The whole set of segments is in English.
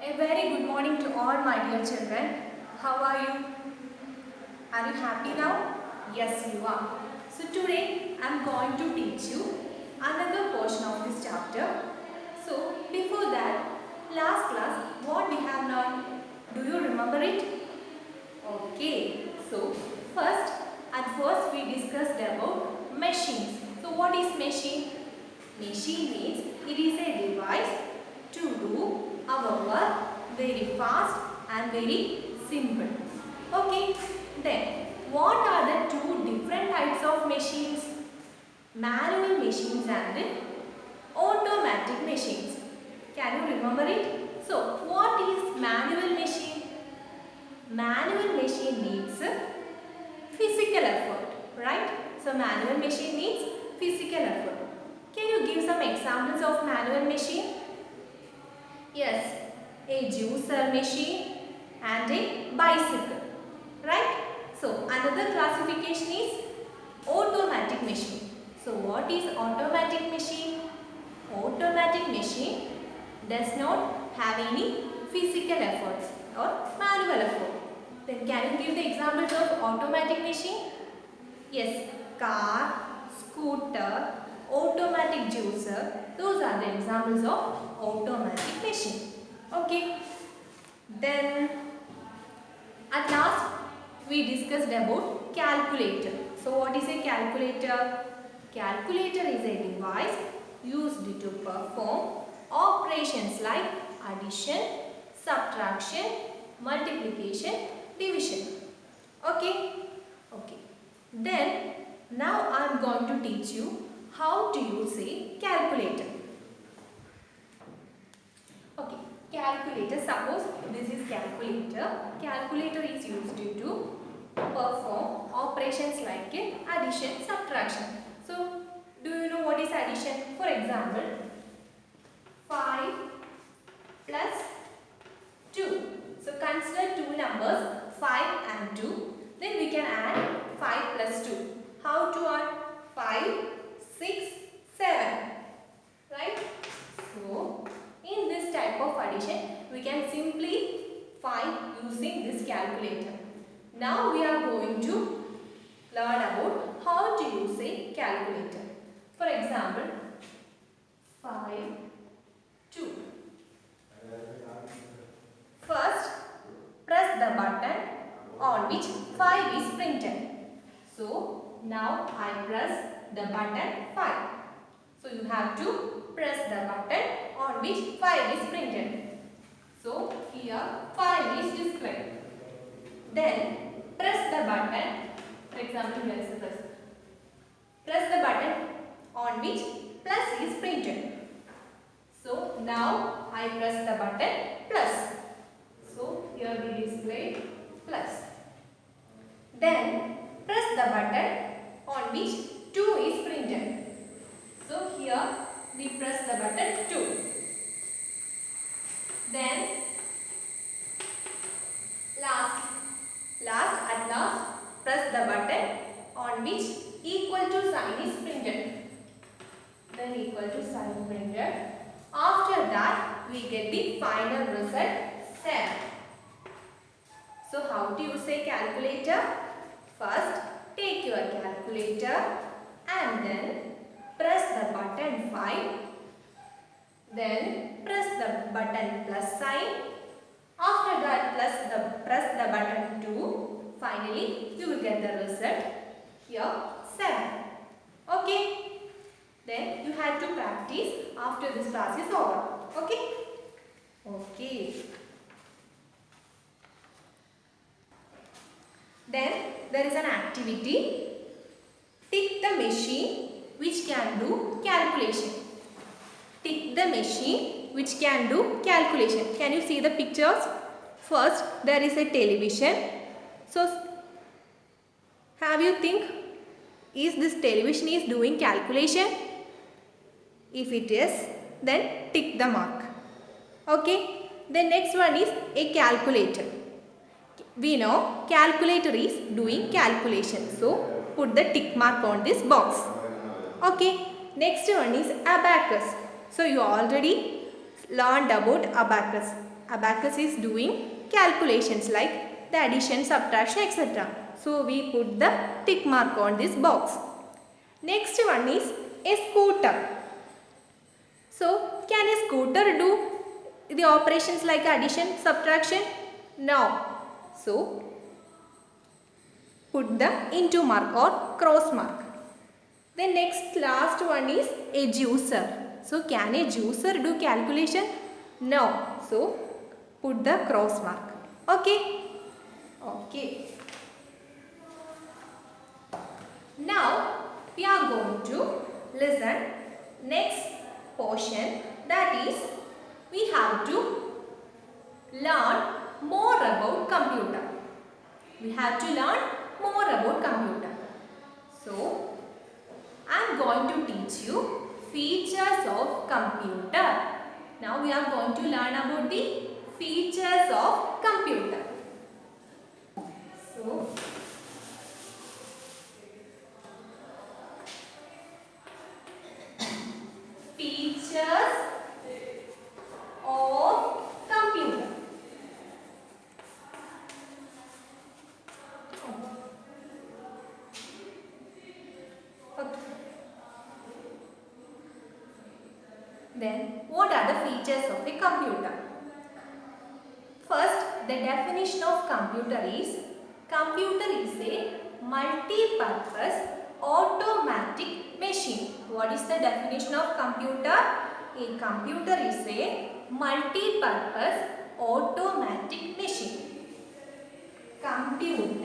A very good morning to all my dear children. How are you? Are you happy now? Yes, you are. So today I am going to teach you another portion of this chapter. So before that, last class what we have learned? Do you remember it? Okay. So at first we discussed about machines. So what is machine? Machine means it is a device to do our work very fast and very simple. Okay, then what are the two different types of machines? Manual machines and automatic machines. Can you remember it? So, what is manual machine? Manual machine needs physical effort, right? So, manual machine needs physical effort. Can you give some examples of manual machine? Yes, a juicer machine and a bicycle, right? So, another classification is automatic machine. So, what is automatic machine? Automatic machine does not have any physical efforts or manual effort. Then can you give the examples of automatic machine? Yes, car, scooter, automatic juicer. Those are the examples of automatic machine. Okay. Then at last we discussed about calculator. So what is a calculator? Calculator is a device used to perform operations like addition, subtraction, multiplication, division. Okay? Okay. Then now I am going to teach you how to use a calculator. Okay, calculator. Suppose this is calculator. Calculator is used to perform operations like addition, subtraction. So, do you know what is addition? For example, 5 plus 2. So, consider two numbers 5 and 2. Then we can add 5 plus 2. How to add? 5, 6, 7. Right? So, in this type of addition, we can simply find using this calculator. Now we are going to learn about how to use a calculator. For example, 5, 2. First, press the button on which 5 is printed. So, now I press the button 5. So, you have to press the button on which 5 is printed. So, here 5 is displayed. Then, press the button, for example, here is the plus. Press the button on which plus is printed. So, now I press the button plus. So, here we display plus. Then, press the button on which 2 is printed. So, here we press the button 2. Then, at last, press the button on which equal to sign is printed. Then equal to sign printed. After that, we get the final result 7. So, how to use a calculator? First, take your calculator and then press the button 5. Then press the button plus sign. After that, press the button 2. Finally, you will get the result here 7. Okay. Then you have to practice after this class is over. Okay. Okay. Then there is an activity. Tick the machine which can do calculation. Tick the machine which can do calculation. Can you see the pictures? First, there is a television. So, have you think, is this television is doing calculation? If it is, then tick the mark. Okay. The next one is a calculator. We know calculator is doing calculation. So, put the tick mark on this box. Okay. Next one is abacus. So, you already learned about abacus. Abacus is doing calculations like the addition, subtraction, etc. So we put the tick mark on this box. Next one is a scooter. So can a scooter do the operations like addition, subtraction? No. So put the into mark or cross mark. The next last one is a juicer. So can a juicer do calculation? No. So put the cross mark. Okay. Okay. Now we are going to listen next portion, that is we have to learn more about computer. We have to learn more about computer. So I am going to teach you features of computer. Now we are going to learn about the features of computer. So features of computer. Then what are the features of a computer? First, the definition of computer is a multi-purpose automatic machine. What is the definition of computer? A computer is a multi-purpose automatic machine. Computer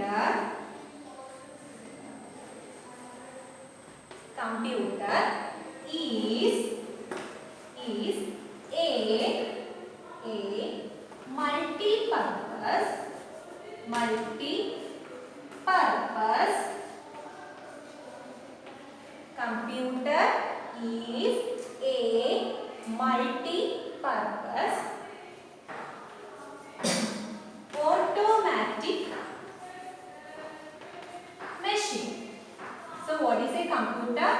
is a multi-purpose computer is a multi-purpose automatic machine. So what is a computer,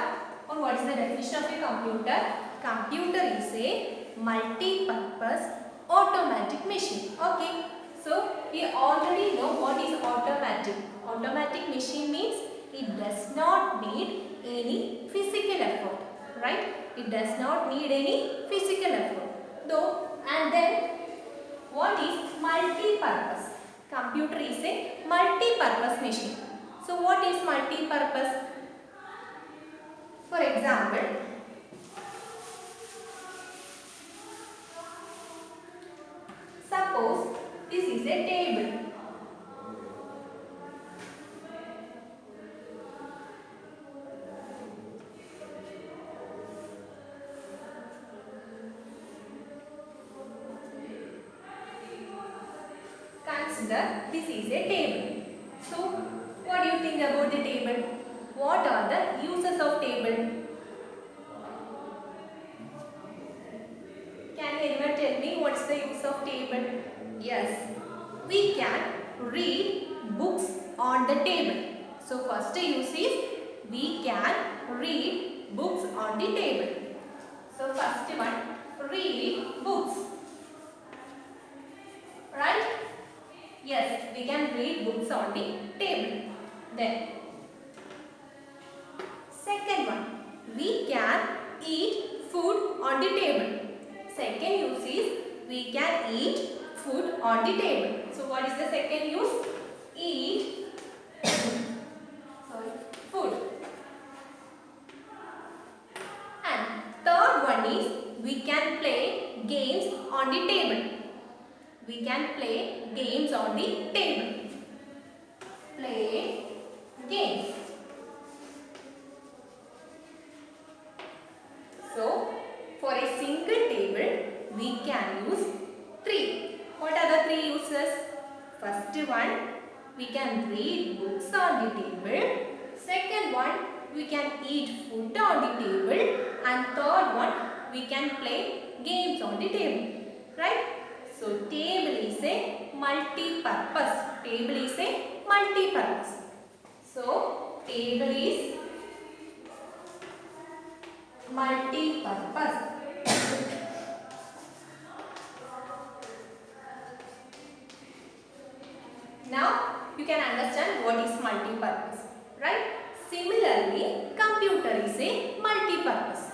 or what is the definition of a computer? Computer is a multi-purpose automatic machine. Okay. So we already know what is automatic. Automatic machine means it does not need any physical effort. Right? It does not need any physical effort. Though, and then what is multi-purpose? Computer is a multi-purpose machine. So what is multi-purpose? For example, suppose this is a table. Consider this is a table. So what do you think about the table? What are the uses of table? Can anyone tell me what's the use of table? Yes, we can read books on the table. So first use is we can read books on the table. So first one, read books. Right? Yes, we can read books on the table. Then second one, we can eat food on the table. Second use is we can eat food on the table. So what is the second use? Eat food. And third one is we can play games on the table. We can play games on the table. Play games. So, for a single table, we can use 3. What are the 3 uses? First one, we can read books on the table. Second one, we can eat food on the table. And third one, we can play games on the table. Right? So, table is a multi-purpose. Table is a multi-purpose. So, table is multi-purpose. Now you can understand what is multi-purpose, right? Similarly, computer is a multi-purpose.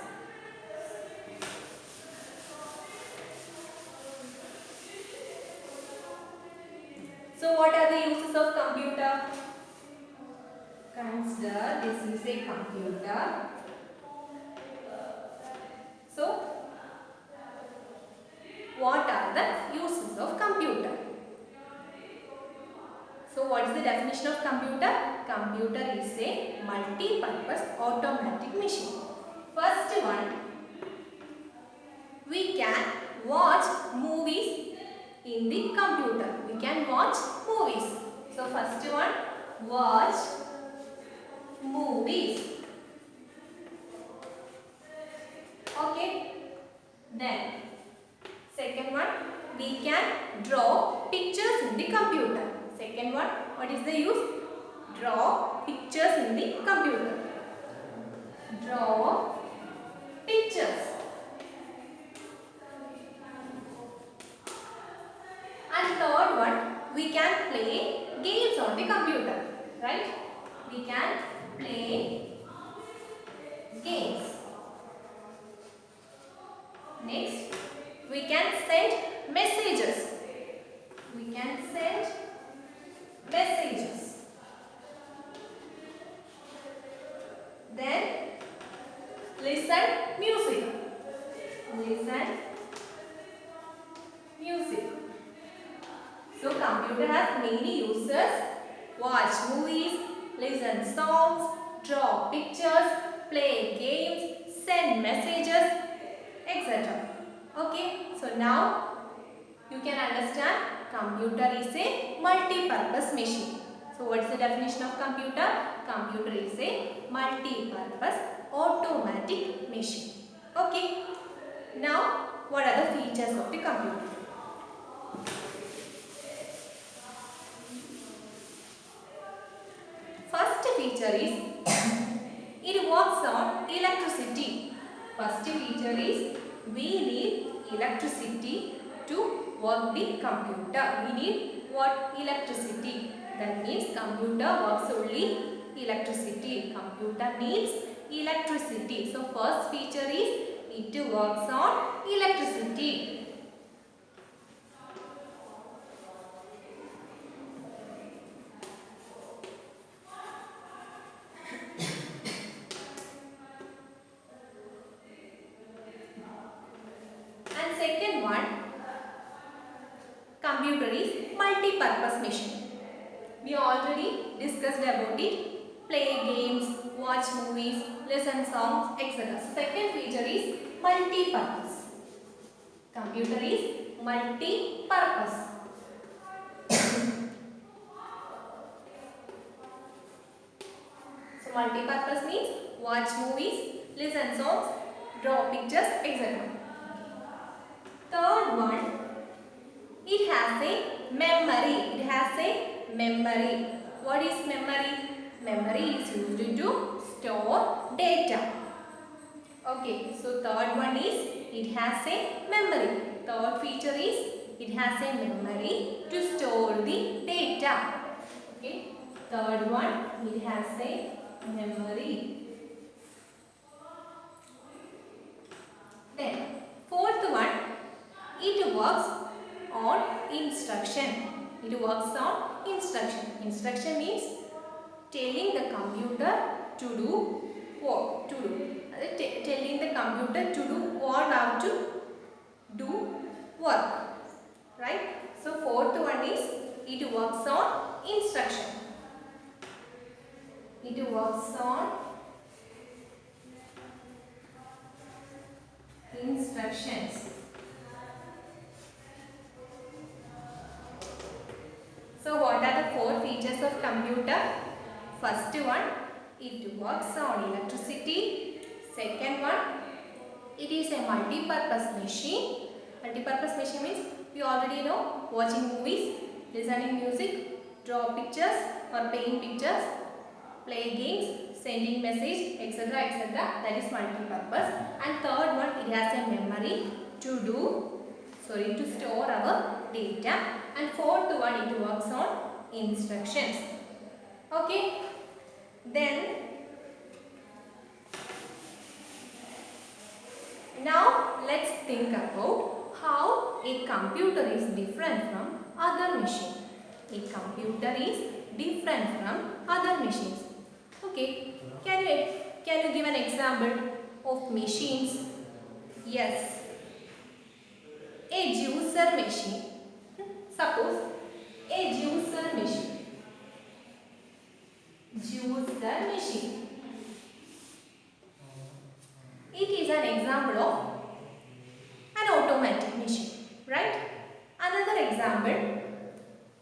So what are the uses of computer? Consider this is a computer. So what are the uses of computer? So what is the definition of computer? Computer is a multi-purpose automatic machine. First one, we can watch movies in the computer. We can watch movies. So first one, watch movies. Okay. Then second one, we can draw pictures in the computer. Second one, what is the use? Draw pictures in the computer. Draw pictures. And third one, we can play games on the computer, right? We can play games. Next, we can send messages. We can send messages. Then listen music. Listen music. So computer has many uses. Watch movies, listen songs, draw pictures, play games, send messages, etc. Okay, so now you can understand computer is a multi-purpose machine. So what is the definition of computer? Computer is a multi-purpose automatic machine. Okay, now what are the features of the computer? First feature is it works on electricity. First feature is we need electricity to work the computer. We need what? Electricity. That means computer works only electricity. Computer needs electricity. So first feature is it works on electricity. Second one, computer is multi-purpose machine. We already discussed about it. Play games, watch movies, listen songs, etc. So second feature is multi-purpose. Computer is multi-purpose. So multi-purpose means watch movies, listen songs, draw pictures, etc. Third one, it has a memory. It has a memory. What is memory? Memory is used to store data. Okay, so third one is it has a memory. Third feature is it has a memory to store the data. Okay, third one, it has a memory. Then fourth one, it works on instruction. It works on instruction. Instruction means telling the computer to do what to do. Telling the computer to do what how to do work. Right? So fourth one is it works on instruction. It works on instructions. So what are the four features of computer? First one, it works on electricity. Second one, it is a multi-purpose machine. Multi-purpose machine means we already know watching movies, listening music, draw pictures or paint pictures, play games, sending message, etc. etc. That is multi-purpose. And third one, it has a memory to store our data. And fourth one, it works on instructions. Okay. Then now let's think about how a computer is different from other machine. A computer is different from other machines. Okay. Can you give an example of machines? Yes. A juicer machine. Suppose a juicer machine. Juicer machine. It is an example of an automatic machine, right? Another example,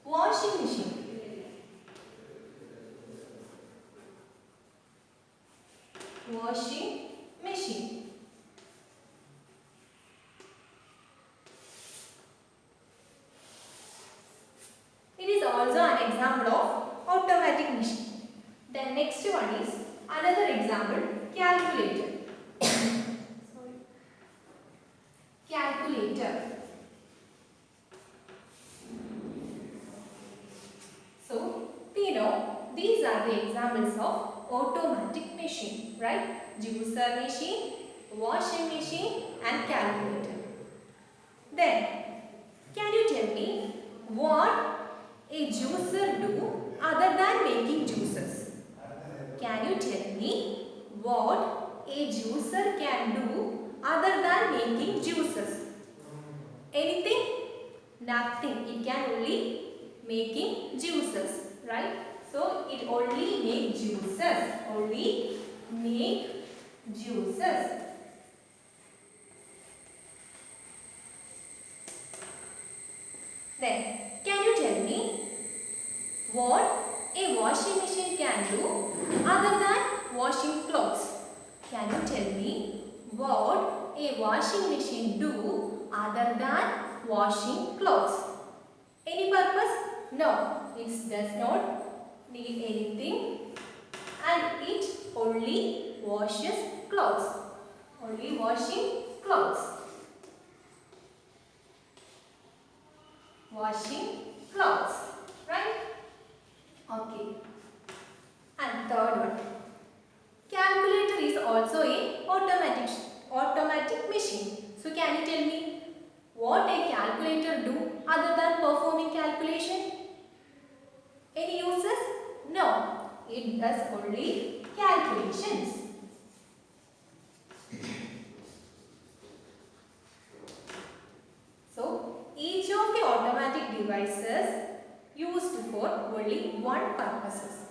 washing machine. Washing machine. It is also an example of automatic machine. Then next one is another example, calculator. Sorry. Calculator. So we know these are the examples of automatic machine, right? Juicer machine, washing machine and calculator. Then can you tell me what a juicer do other than making juices? Can you tell me what a juicer can do other than making juices? Anything? Nothing. It can only making juices, right? So it only make juices. Only make juices. Then can you tell me what a washing machine can do other than washing clothes? Can you tell me what a washing machine do other than washing clothes? Any purpose? No, it does not need anything and it only washes clothes. Only washing clothes. Washing clothes, right? Okay. And third one. Calculator is also a automatic machine. So can you tell me what a calculator do other than performing calculation? Any uses? No. It does only calculations. So each of the automatic devices used for only one purposes,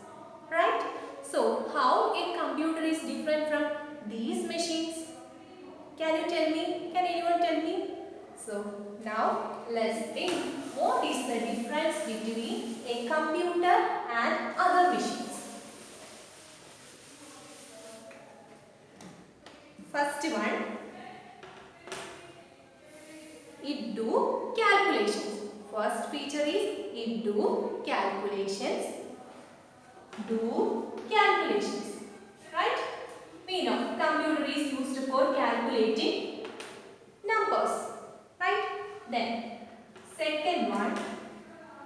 right? So how a computer is different from these machines? Can you tell me? Can anyone tell me? So now let's think what is the difference between a computer and other machines. First one, it do calculations. First feature is it do calculations. Do calculations, right? We know computer is used for calculating numbers, right? Then second one,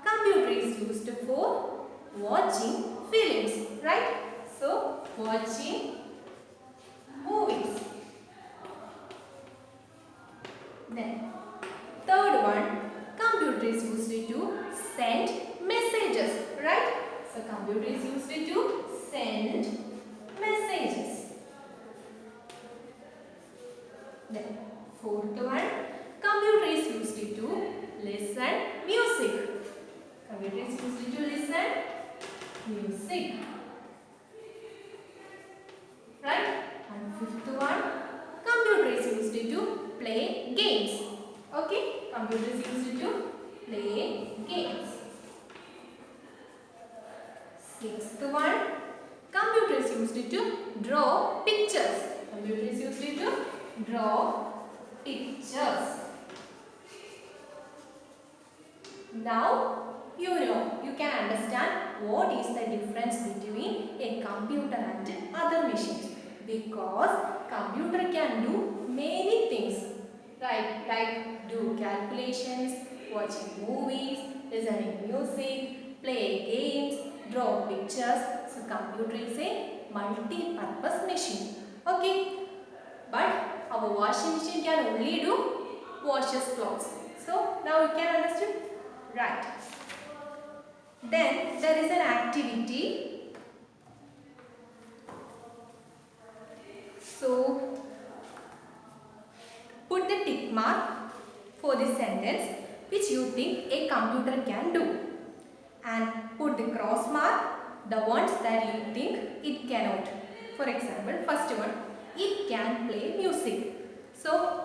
computer is used for watching films, right? So watching movies. Then third one, computer is used to send messages, right? So computer is used to send messages. Then fourth one, computer is used to listen music. Computer is used to listen music. Right? And fifth one, computer is used to play games. Okay? Computer is used to play games. Sixth one, computer is used to draw pictures. Computer is used to draw pictures. Now you can understand what is the difference between a computer and other machines, because computer can do many things, like do calculations, watching movies, listening music, play games, draw pictures. So computer is a multi-purpose machine. Okay. But our washing machine can only do washes clothes. So now you can understand? Right. Then there is an activity. So put the tick mark for the sentence which you think a computer can do, and put the cross mark the ones that you think it cannot. For example, first one, it can play music. So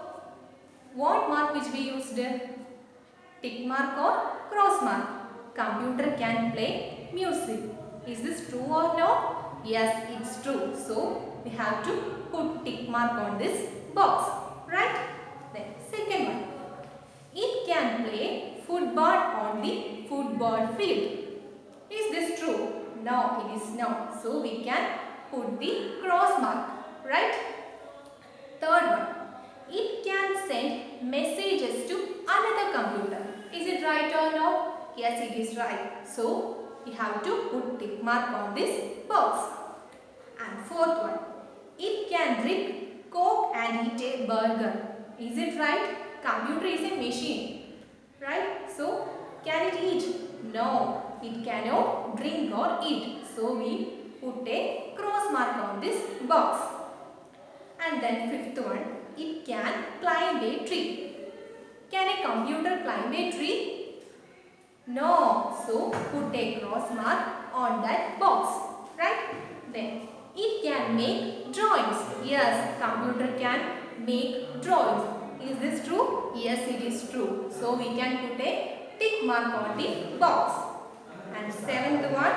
what mark which we used? Tick mark or cross mark? Computer can play music. Is this true or no? Yes, it's true. So we have to put tick mark on this box, right? Then second one, it can play football on the football field. Is this true? No, it is not. So we can put the cross mark, right? Third one, it can send messages to another computer. Is it right or no? Yes, it is right. So we have to put tick mark on this box. And fourth one, it can drink Coke and eat a burger. Is it right? Computer is a machine, right? So can it eat? No, it cannot drink or eat. So we put a cross mark on this box. And then fifth one, it can climb a tree. Can a computer climb a tree? No. So put a cross mark on that box, right? Then it can make drawings. Yes, computer can make drawings. Is this true? Yes, it is true. So we can put a tick mark on the box. And seventh one,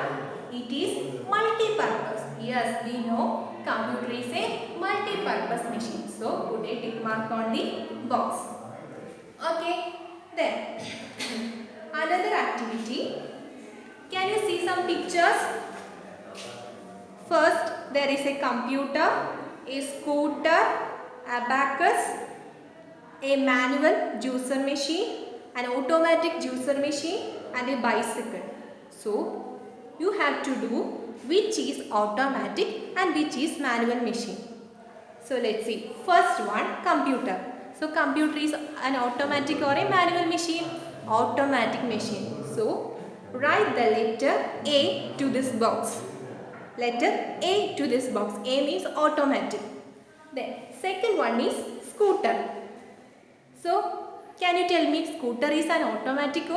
it is multi-purpose. Yes, we know computer is a multi-purpose machine. So put a tick mark on the box. Okay. Then another activity. Can you see some pictures? First, there is a computer, a scooter, abacus, a manual juicer machine, an automatic juicer machine, and a bicycle. So you have to do which is automatic and which is manual machine. So let's see. First one, computer. So computer is an automatic or a manual machine? Automatic machine. So write the letter A to this box. Letter A to this box. A means automatic. Then second one is scooter. So can you tell me scooter is an automatic or